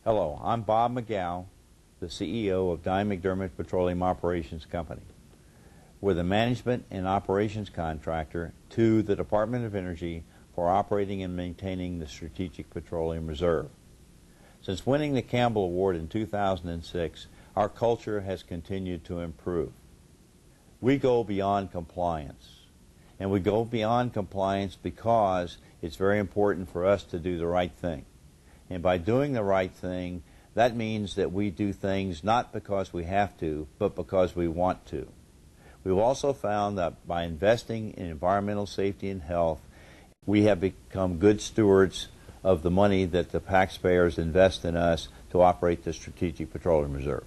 Hello, I'm Bob McGow, the CEO of DynMcDermott Petroleum Operations Company. We're the management and operations contractor to the Department of Energy for operating and maintaining the Strategic Petroleum Reserve. Since winning the Campbell Award in 2006, our culture has continued to improve. We go beyond compliance, and we go beyond compliance because it's very important for us to do the right thing. And by doing the right thing, that means that we do things not because we have to, but because we want to. We've also found that by investing in environmental safety and health, we have become good stewards of the money that the taxpayers invest in us to operate the Strategic Petroleum Reserve.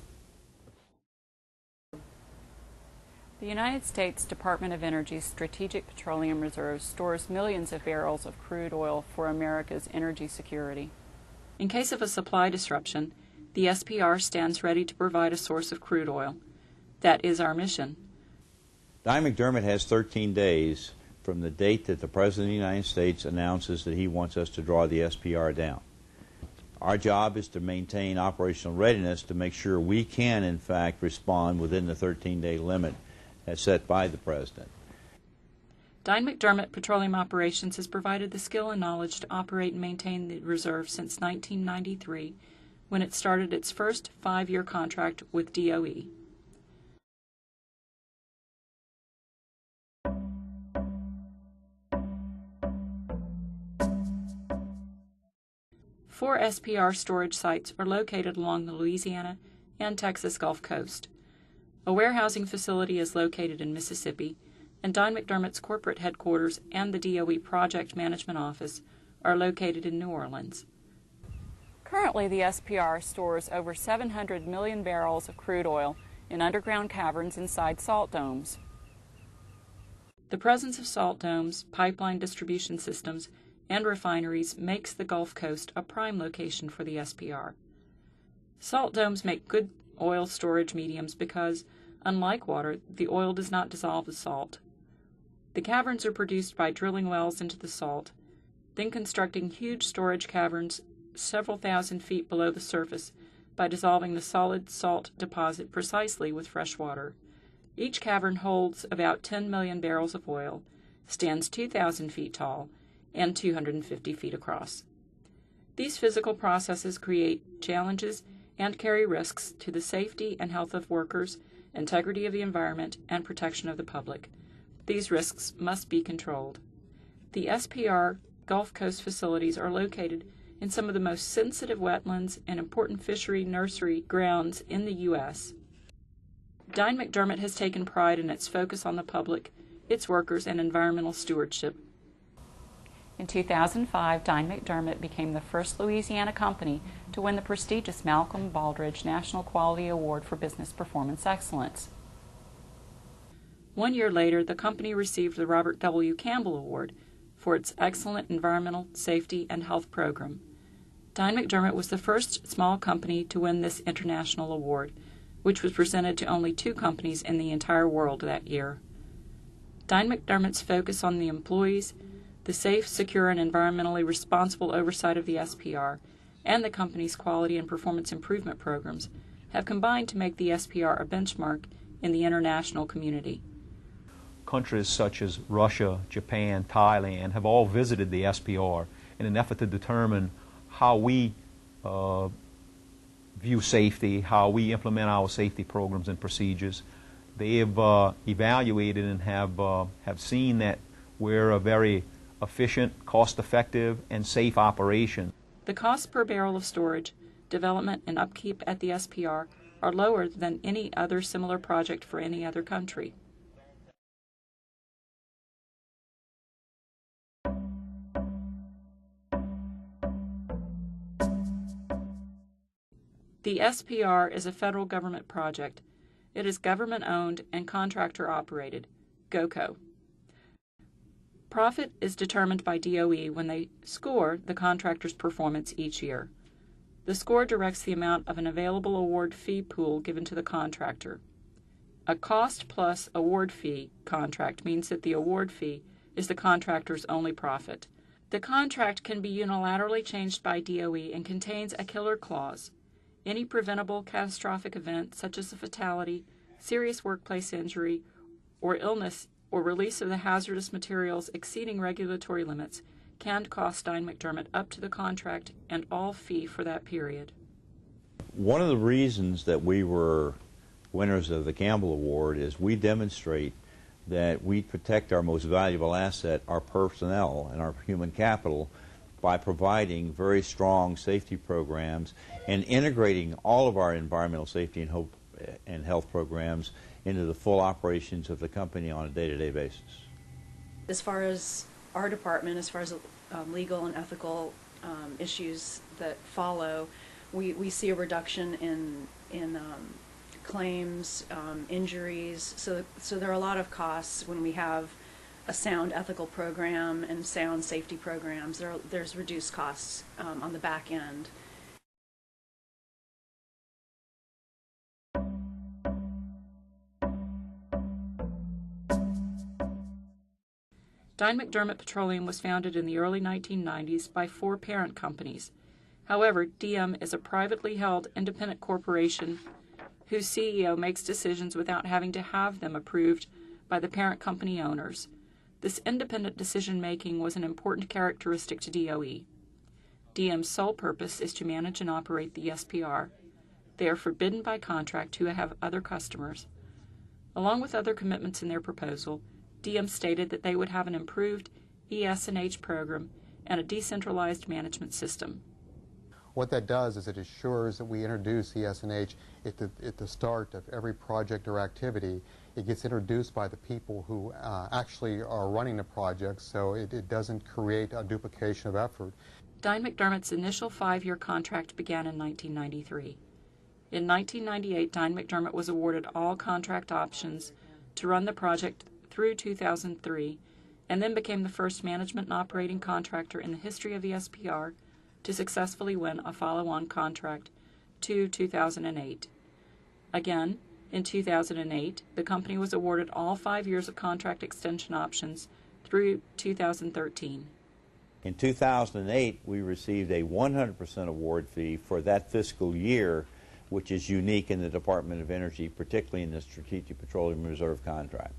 The United States Department of Energy's Strategic Petroleum Reserve stores millions of barrels of crude oil for America's energy security. In case of a supply disruption, the SPR stands ready to provide a source of crude oil. That is our mission. DynMcDermott has 13 days from the date that the President of the United States announces that he wants us to draw the SPR down. Our job is to maintain operational readiness to make sure we can, in fact, respond within the 13-day limit as set by the President. DynMcDermott Petroleum Operations has provided the skill and knowledge to operate and maintain the reserve since 1993, when it started its first 5-year contract with DOE. Four SPR storage sites are located along the Louisiana and Texas Gulf Coast. A warehousing facility is located in Mississippi, and DynMcDermott's corporate headquarters and the DOE Project Management Office are located in New Orleans. Currently, the SPR stores over 700 million barrels of crude oil in underground caverns inside salt domes. The presence of salt domes, pipeline distribution systems, and refineries makes the Gulf Coast a prime location for the SPR. Salt domes make good oil storage mediums because, unlike water, the oil does not dissolve the salt. The caverns are produced by drilling wells into the salt, then constructing huge storage caverns several thousand feet below the surface by dissolving the solid salt deposit precisely with fresh water. Each cavern holds about 10 million barrels of oil, stands 2,000 feet tall, and 250 feet across. These physical processes create challenges and carry risks to the safety and health of workers, integrity of the environment, and protection of the public. These risks must be controlled. The SPR Gulf Coast facilities are located in some of the most sensitive wetlands and important fishery nursery grounds in the U.S. DynMcDermott has taken pride in its focus on the public, its workers, and environmental stewardship. In 2005, DynMcDermott became the first Louisiana company to win the prestigious Malcolm Baldrige National Quality Award for Business Performance Excellence. 1 year later, the company received the Robert W. Campbell Award for its excellent environmental, safety, and health program. DynMcDermott was the first small company to win this international award, which was presented to only 2 companies in the entire world that year. DynMcDermott's focus on the employees, the safe, secure, and environmentally responsible oversight of the SPR, and the company's quality and performance improvement programs have combined to make the SPR a benchmark in the international community. Countries such as Russia, Japan, Thailand have all visited the SPR in an effort to determine how we view safety, how we implement our safety programs and procedures. They have evaluated and have seen that we're a very efficient, cost-effective, and safe operation. The cost per barrel of storage, development, and upkeep at the SPR are lower than any other similar project for any other country. The SPR is a federal government project. It is government-owned and contractor-operated, GOCO. Profit is determined by DOE when they score the contractor's performance each year. The score directs the amount of an available award fee pool given to the contractor. A cost plus award fee contract means that the award fee is the contractor's only profit. The contract can be unilaterally changed by DOE and contains a killer clause. Any preventable catastrophic event, such as a fatality, serious workplace injury, or illness, or release of the hazardous materials exceeding regulatory limits, can cost DynMcDermott up to the contract and all fee for that period. One of the reasons that we were winners of the Campbell Award is we demonstrate that we protect our most valuable asset, our personnel and our human capital, by providing very strong safety programs and integrating all of our environmental safety and health programs into the full operations of the company on a day-to-day basis. As far as our department, as far as legal and ethical issues that follow, we see a reduction in claims, injuries. So there are a lot of costs when we have a sound ethical program and sound safety programs. There's reduced costs on the back end. DynMcDermott Petroleum was founded in the early 1990s by 4 parent companies. However, DM is a privately held independent corporation whose CEO makes decisions without having to have them approved by the parent company owners. This independent decision-making was an important characteristic to DOE. DM's sole purpose is to manage and operate the SPR. They are forbidden by contract to have other customers. Along with other commitments in their proposal, DM stated that they would have an improved ES&H program and a decentralized management system. What that does is it assures that we introduce ES&H at the start of every project or activity. It gets introduced by the people who actually are running the project, so it doesn't create a duplication of effort. DynMcDermott's initial 5-year contract began in 1993. In 1998, DynMcDermott was awarded all contract options to run the project through 2003, and then became the first management and operating contractor in the history of the SPR to successfully win a follow-on contract to 2008. Again, in 2008, the company was awarded all 5 years of contract extension options through 2013. In 2008, we received a 100% award fee for that fiscal year, which is unique in the Department of Energy, particularly in the Strategic Petroleum Reserve contract.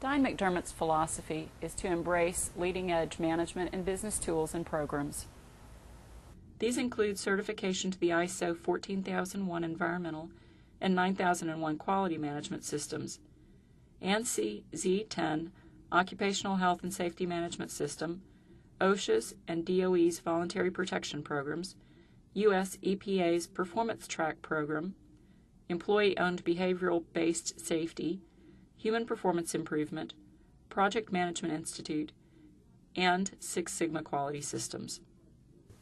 DynMcDermott's philosophy is to embrace leading-edge management and business tools and programs. These include certification to the ISO 14001 environmental and 9001 quality management systems, ANSI Z10 occupational health and safety management system, OSHA's and DOE's voluntary protection programs, U.S. EPA's performance track program, employee-owned behavioral-based safety, human performance improvement, Project Management Institute, and Six Sigma quality systems.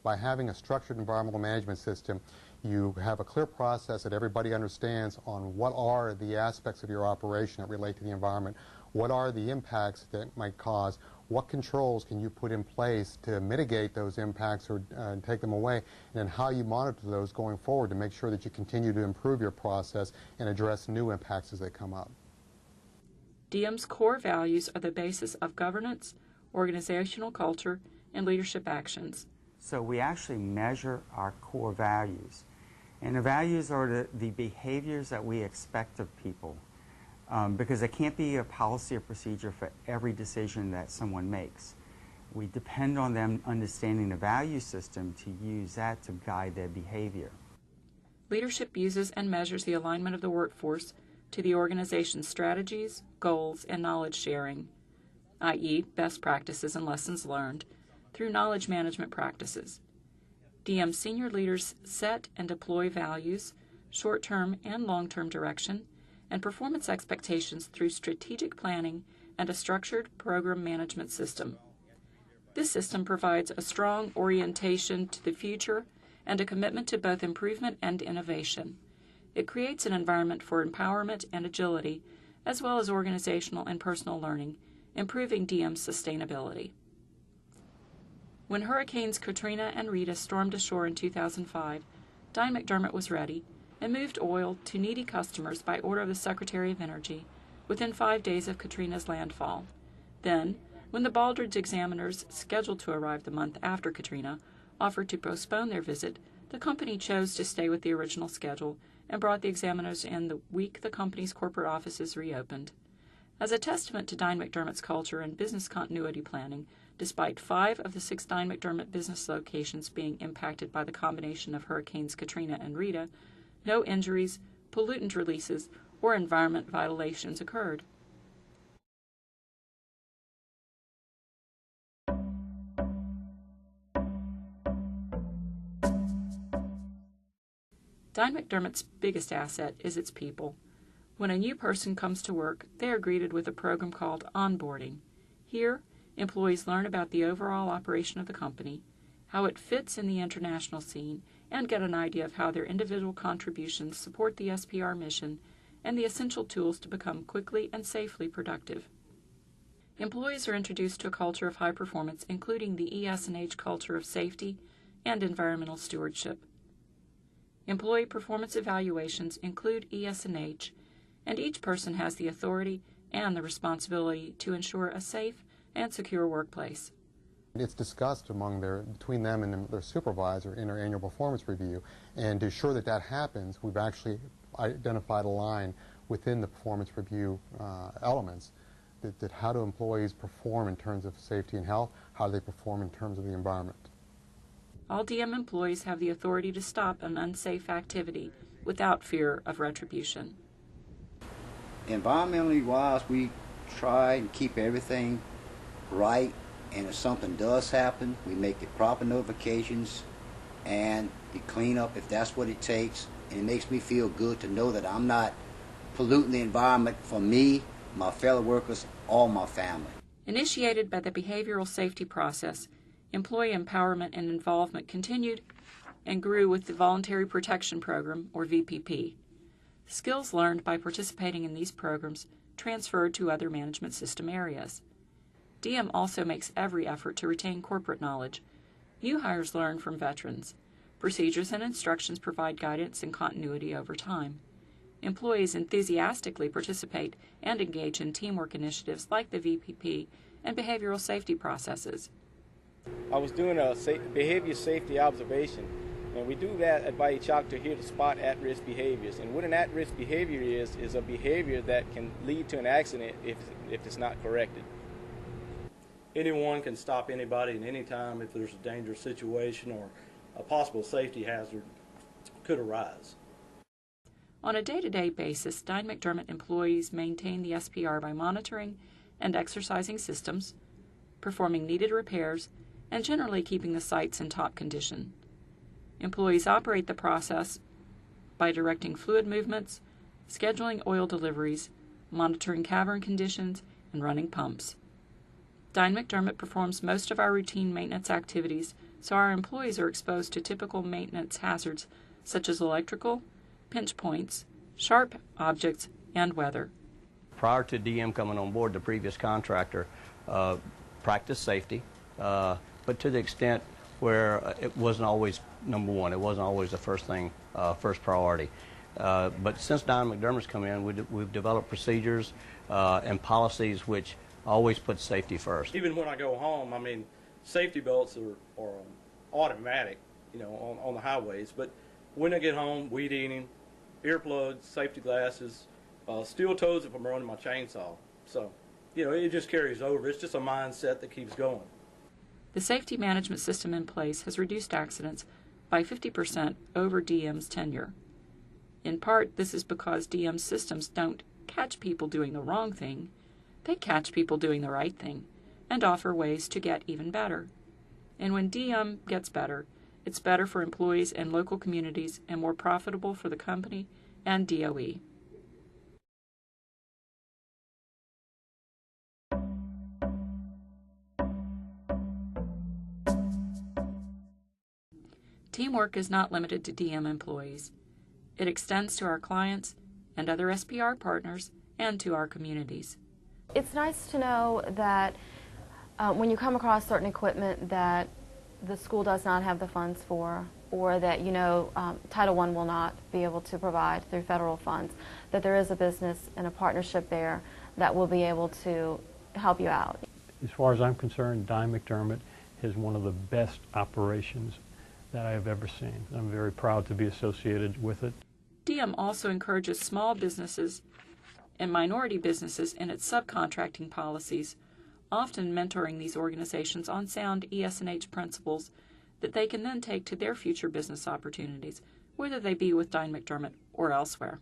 By having a structured environmental management system, you have a clear process that everybody understands on what are the aspects of your operation that relate to the environment, what are the impacts that it might cause, what controls can you put in place to mitigate those impacts or take them away, and then how you monitor those going forward to make sure that you continue to improve your process and address new impacts as they come up. DM's core values are the basis of governance, organizational culture, and leadership actions. So we actually measure our core values. And the values are the behaviors that we expect of people, because there can't be a policy or procedure for every decision that someone makes. We depend on them understanding the value system to use that to guide their behavior. Leadership uses and measures the alignment of the workforce to the organization's strategies, goals, and knowledge sharing, i.e. best practices and lessons learned, through knowledge management practices. DM senior leaders set and deploy values, short-term and long-term direction, and performance expectations through strategic planning and a structured program management system. This system provides a strong orientation to the future and a commitment to both improvement and innovation. It creates an environment for empowerment and agility, as well as organizational and personal learning, improving DM's sustainability. When Hurricanes Katrina and Rita stormed ashore in 2005, DynMcDermott was ready and moved oil to needy customers by order of the Secretary of Energy within 5 days of Katrina's landfall. Then, When the Baldridge examiners, scheduled to arrive the month after Katrina, offered to postpone their visit, the company chose to stay with the original schedule and brought the examiners in the week the company's corporate offices reopened. As a testament to DynMcDermott's culture and business continuity planning, despite 5 of the 6 DynMcDermott business locations being impacted by the combination of Hurricanes Katrina and Rita, no injuries, pollutant releases, or environment violations occurred. DynMcDermott's biggest asset is its people. When a new person comes to work, they are greeted with a program called onboarding. Here, employees learn about the overall operation of the company, how it fits in the international scene, and get an idea of how their individual contributions support the SPR mission and the essential tools to become quickly and safely productive. Employees are introduced to a culture of high performance, including the ES&H culture of safety and environmental stewardship. Employee performance evaluations include ES&H, and each person has the authority and the responsibility to ensure a safe and secure workplace. It's discussed between them and their supervisor in our annual performance review, and to ensure that that happens, we've actually identified a line within the performance review elements that how do employees perform in terms of safety and health, how do they perform in terms of the environment. All DM employees have the authority to stop an unsafe activity without fear of retribution. Environmentally wise, we try and keep everything right, and if something does happen, we make the proper notifications and the cleanup if that's what it takes. And it makes me feel good to know that I'm not polluting the environment for me, my fellow workers, or my family. Initiated by the behavioral safety process, employee empowerment and involvement continued and grew with the Voluntary Protection Program, or VPP. Skills learned by participating in these programs transferred to other management system areas. DM also makes every effort to retain corporate knowledge. New hires learn from veterans. Procedures and instructions provide guidance and continuity over time. Employees enthusiastically participate and engage in teamwork initiatives like the VPP and behavioral safety processes. I was doing a behavior safety observation, and we do that at Bayou Choctaw here to spot at-risk behaviors. And what an at-risk behavior is a behavior that can lead to an accident if it's not corrected. Anyone can stop anybody at any time if there's a dangerous situation or a possible safety hazard could arise. On a day-to-day basis, DynMcDermott employees maintain the SPR by monitoring and exercising systems, performing needed repairs, and generally keeping the sites in top condition. Employees operate the process by directing fluid movements, scheduling oil deliveries, monitoring cavern conditions, and running pumps. DynMcDermott performs most of our routine maintenance activities, so our employees are exposed to typical maintenance hazards such as electrical, pinch points, sharp objects, and weather. Prior to DM coming on board, the previous contractor practiced safety, but to the extent where it wasn't always number one. It wasn't always the first thing, first priority. But since DynMcDermott's come in, we've developed procedures and policies which always put safety first. Even when I go home, I mean, safety belts are automatic, you know, on the highways. But when I get home, weed eating, earplugs, safety glasses, steel toes if I'm running my chainsaw. So, you know, it just carries over. It's just a mindset that keeps going. The safety management system in place has reduced accidents by 50% over DM's tenure. In part, this is because DM's systems don't catch people doing the wrong thing. They catch people doing the right thing and offer ways to get even better. And when DM gets better, it's better for employees and local communities and more profitable for the company and DOE. Teamwork is not limited to DM employees. It extends to our clients and other SPR partners and to our communities. It's nice to know that when you come across certain equipment that the school does not have the funds for, or that, you know, Title I will not be able to provide through federal funds, that there is a business and a partnership there that will be able to help you out. as far as I'm concerned, DynMcDermott has one of the best operations that I have ever seen. I'm very proud to be associated with it. DM also encourages small businesses and minority businesses in its subcontracting policies, often mentoring these organizations on sound ES&H principles that they can then take to their future business opportunities, whether they be with DynMcDermott or elsewhere.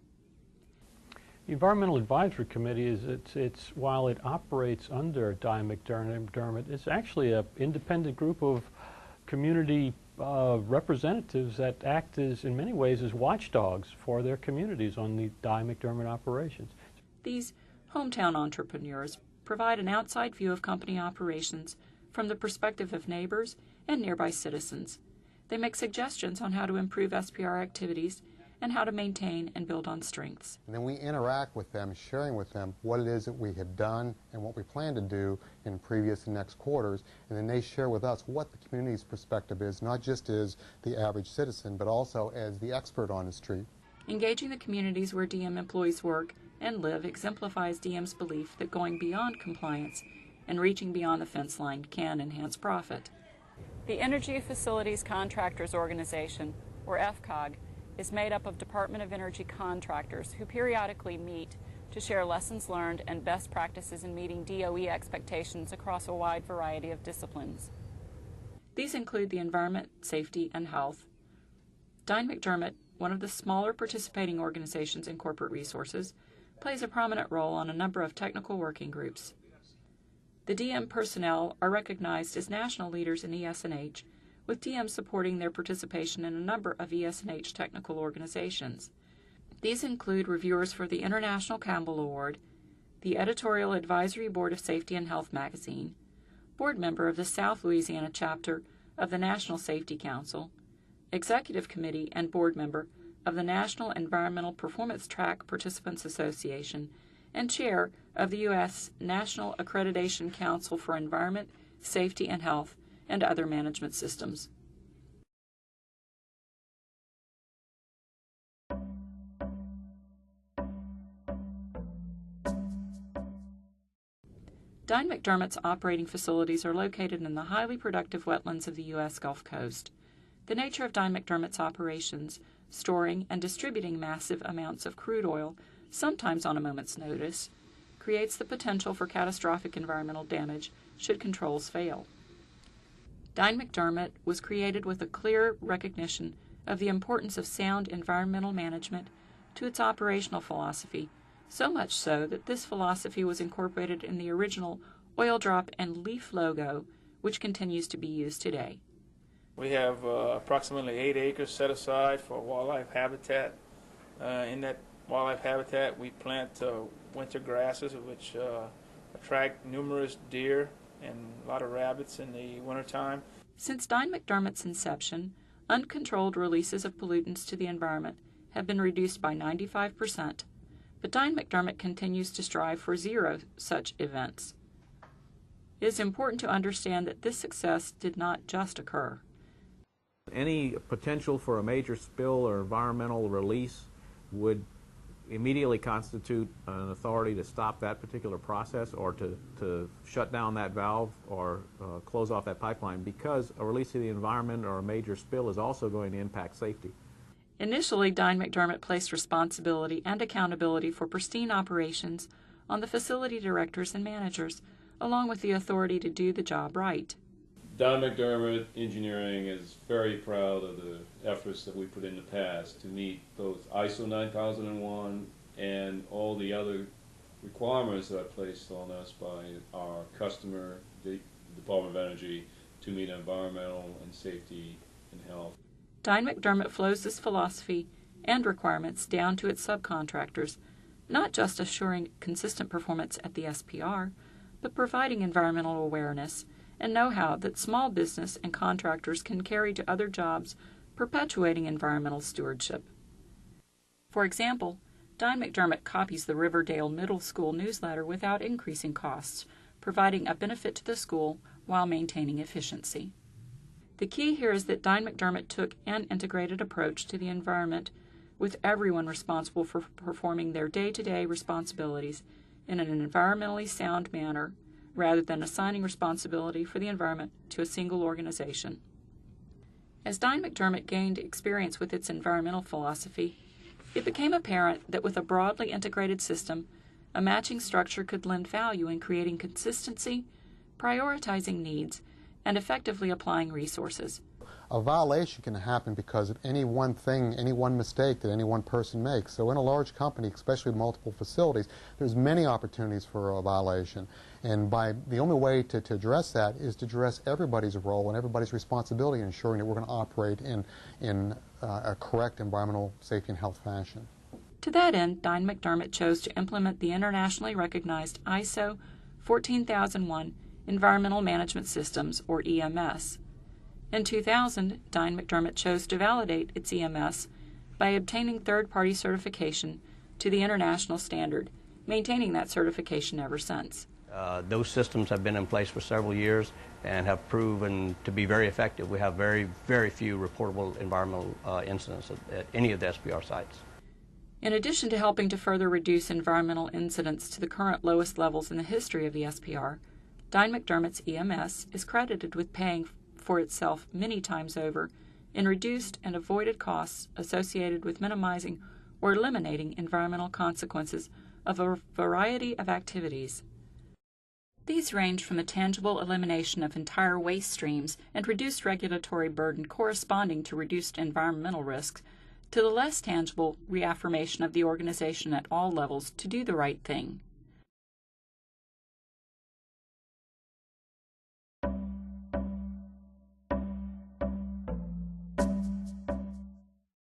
The Environmental Advisory Committee is while it operates under DynMcDermott, it's actually an independent group of community representatives that act as, in many ways, as watchdogs for their communities on the DynMcDermott operations. These hometown entrepreneurs provide an outside view of company operations from the perspective of neighbors and nearby citizens. They make suggestions on how to improve SPR activities and how to maintain and build on strengths. And then we interact with them, sharing with them what it is that we have done and what we plan to do in previous and next quarters, and then they share with us what the community's perspective is, not just as the average citizen, but also as the expert on the street. Engaging the communities where DM employees work and live exemplifies DM's belief that going beyond compliance and reaching beyond the fence line can enhance profit. The Energy Facilities Contractors Organization, or FCOG, is made up of Department of Energy contractors who periodically meet to share lessons learned and best practices in meeting DOE expectations across a wide variety of disciplines. These include the environment, safety, and health. DynMcDermott, one of the smaller participating organizations in corporate resources, plays a prominent role on a number of technical working groups. The DM personnel are recognized as national leaders in ES&H, with DM supporting their participation in a number of ES&H technical organizations. These include reviewers for the International Campbell Award, the Editorial Advisory Board of Safety and Health magazine, board member of the South Louisiana chapter of the National Safety Council, executive committee and board member of the National Environmental Performance Track Participants Association, and chair of the U.S. National Accreditation Council for Environment, Safety, and Health, and other management systems. DynMcDermott's operating facilities are located in the highly productive wetlands of the U.S. Gulf Coast. The nature of DynMcDermott's operations, storing and distributing massive amounts of crude oil, sometimes on a moment's notice, creates the potential for catastrophic environmental damage should controls fail. DynMcDermott was created with a clear recognition of the importance of sound environmental management to its operational philosophy, so much so that this philosophy was incorporated in the original oil drop and leaf logo, which continues to be used today. We have approximately 8 acres set aside for wildlife habitat. In that wildlife habitat, we plant winter grasses, which attract numerous deer and a lot of rabbits in the wintertime. Since DynMcDermott's inception, uncontrolled releases of pollutants to the environment have been reduced by 95%, but DynMcDermott continues to strive for zero such events. It is important to understand that this success did not just occur. Any potential for a major spill or environmental release would immediately constitute an authority to stop that particular process or to shut down that valve or close off that pipeline, because a release to the environment or a major spill is also going to impact safety. Initially, DynMcDermott placed responsibility and accountability for pristine operations on the facility directors and managers, along with the authority to do the job right. DynMcDermott Engineering is very proud of the efforts that we put in the past to meet both ISO 9001 and all the other requirements that are placed on us by our customer, the Department of Energy, to meet environmental and safety and health. DynMcDermott flows this philosophy and requirements down to its subcontractors, not just assuring consistent performance at the SPR, but providing environmental awareness and know-how that small business and contractors can carry to other jobs, perpetuating environmental stewardship. For example, DynMcDermott copies the Riverdale Middle School newsletter without increasing costs, providing a benefit to the school while maintaining efficiency. The key here is that DynMcDermott took an integrated approach to the environment, with everyone responsible for performing their day-to-day responsibilities in an environmentally sound manner, rather than assigning responsibility for the environment to a single organization. As DynMcDermott gained experience with its environmental philosophy, it became apparent that with a broadly integrated system, a matching structure could lend value in creating consistency, prioritizing needs, and effectively applying resources. A violation can happen because of any one thing, any one mistake that any one person makes. So in a large company, especially with multiple facilities, there's many opportunities for a violation. And the only way to address that is to address everybody's role and everybody's responsibility in ensuring that we're going to operate in a correct environmental safety and health fashion. To that end, DynMcDermott chose to implement the internationally recognized ISO 14001 Environmental Management Systems, or EMS. In 2000, DynMcDermott chose to validate its EMS by obtaining third-party certification to the international standard, maintaining that certification ever since. Those systems have been in place for several years and have proven to be very effective. We have very, very few reportable environmental incidents at any of the SPR sites. In addition to helping to further reduce environmental incidents to the current lowest levels in the history of the SPR, DynMcDermott's EMS is credited with paying for itself many times over in reduced and avoided costs associated with minimizing or eliminating environmental consequences of a variety of activities. These range from the tangible elimination of entire waste streams and reduced regulatory burden corresponding to reduced environmental risks to the less tangible reaffirmation of the organization at all levels to do the right thing.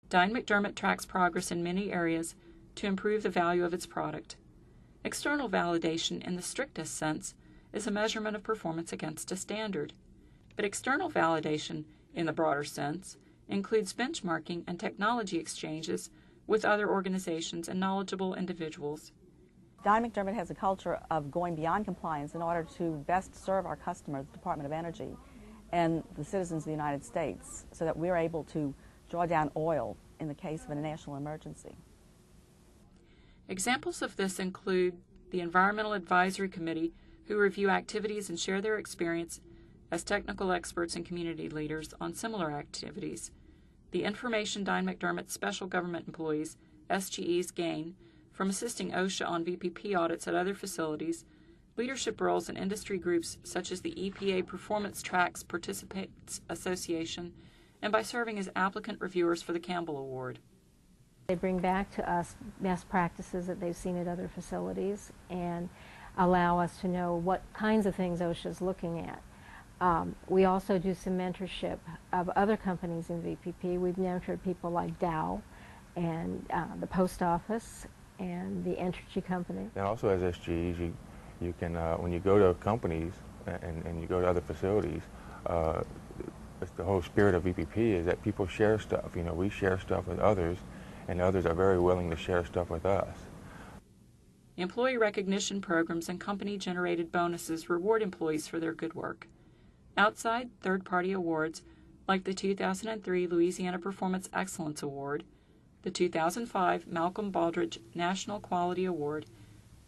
DynMcDermott tracks progress in many areas to improve the value of its product. External validation in the strictest sense is a measurement of performance against a standard, but external validation in the broader sense includes benchmarking and technology exchanges with other organizations and knowledgeable individuals. DynMcDermott has a culture of going beyond compliance in order to best serve our customer, the Department of Energy, and the citizens of the United States, so that we're able to draw down oil in the case of a national emergency. Examples of this include the Environmental Advisory Committee, who review activities and share their experience as technical experts and community leaders on similar activities, the information DynMcDermott Special Government Employees, SGEs, gain from assisting OSHA on VPP audits at other facilities, leadership roles in industry groups such as the EPA Performance Tracks Participants Association, and by serving as applicant reviewers for the Campbell Award. They bring back to us best practices that they've seen at other facilities and allow us to know what kinds of things OSHA is looking at. We also do some mentorship of other companies in VPP. We've mentored people like Dow and the Post Office and the Entergy Company. And also as SGEs, you can, when you go to companies and you go to other facilities, the whole spirit of VPP is that people share stuff. You know, we share stuff with others, and others are very willing to share stuff with us. Employee recognition programs and company-generated bonuses reward employees for their good work. Outside third-party awards, like the 2003 Louisiana Performance Excellence Award, the 2005 Malcolm Baldrige National Quality Award,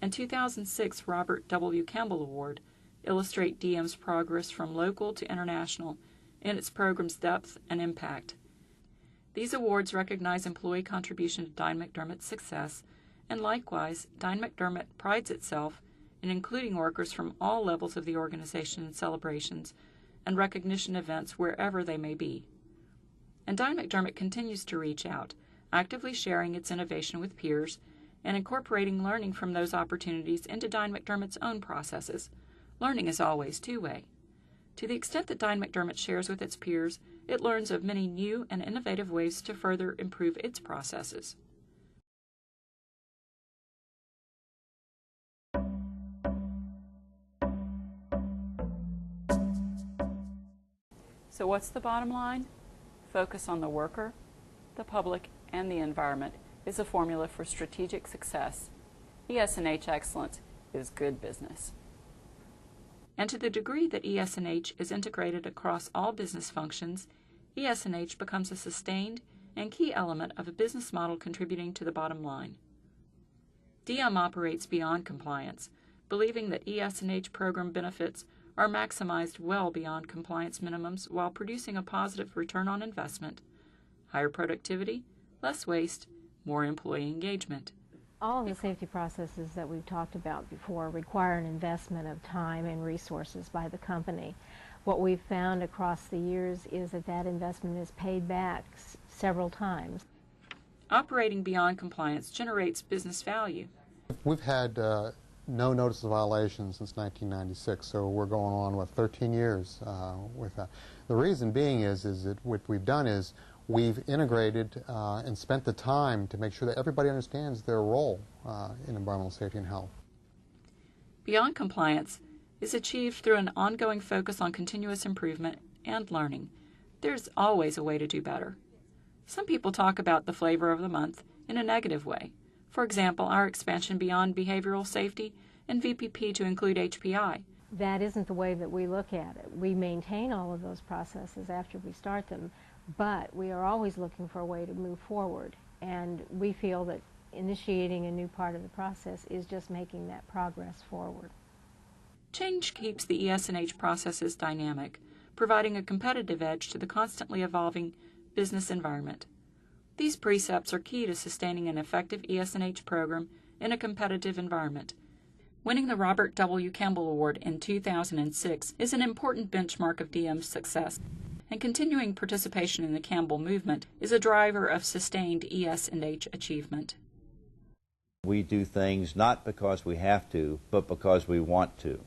and 2006 Robert W. Campbell Award, illustrate DM's progress from local to international in its program's depth and impact. These awards recognize employee contribution to DynMcDermott's success, and likewise, DynMcDermott prides itself in including workers from all levels of the organization in celebrations and recognition events wherever they may be. And DynMcDermott continues to reach out, actively sharing its innovation with peers and incorporating learning from those opportunities into DynMcDermott's own processes. Learning is always two-way. To the extent that DynMcDermott shares with its peers, it learns of many new and innovative ways to further improve its processes. So what's the bottom line? Focus on the worker, the public, and the environment is a formula for strategic success. ES&H excellence is good business. And to the degree that ES&H is integrated across all business functions, ES&H becomes a sustained and key element of a business model contributing to the bottom line. DM operates beyond compliance, believing that ES&H program benefits are maximized well beyond compliance minimums while producing a positive return on investment, higher productivity, less waste, more employee engagement. All of the safety processes that we've talked about before require an investment of time and resources by the company. What we've found across the years is that that investment is paid back several times. Operating beyond compliance generates business value. We've had no notice of violation since 1996, so we're going on, what, 13 years with that. The reason being is that what we've done is we've integrated and spent the time to make sure that everybody understands their role in environmental safety and health. Beyond compliance is achieved through an ongoing focus on continuous improvement and learning. There's always a way to do better. Some people talk about the flavor of the month in a negative way. For example, our expansion beyond behavioral safety and VPP to include HPI. That isn't the way that we look at it. We maintain all of those processes after we start them, but we are always looking for a way to move forward. And we feel that initiating a new part of the process is just making that progress forward. Change keeps the ES&H processes dynamic, providing a competitive edge to the constantly evolving business environment. These precepts are key to sustaining an effective ES&H program in a competitive environment. Winning the Robert W. Campbell Award in 2006 is an important benchmark of DM's success, and continuing participation in the Campbell movement is a driver of sustained ES&H achievement. We do things not because we have to, but because we want to.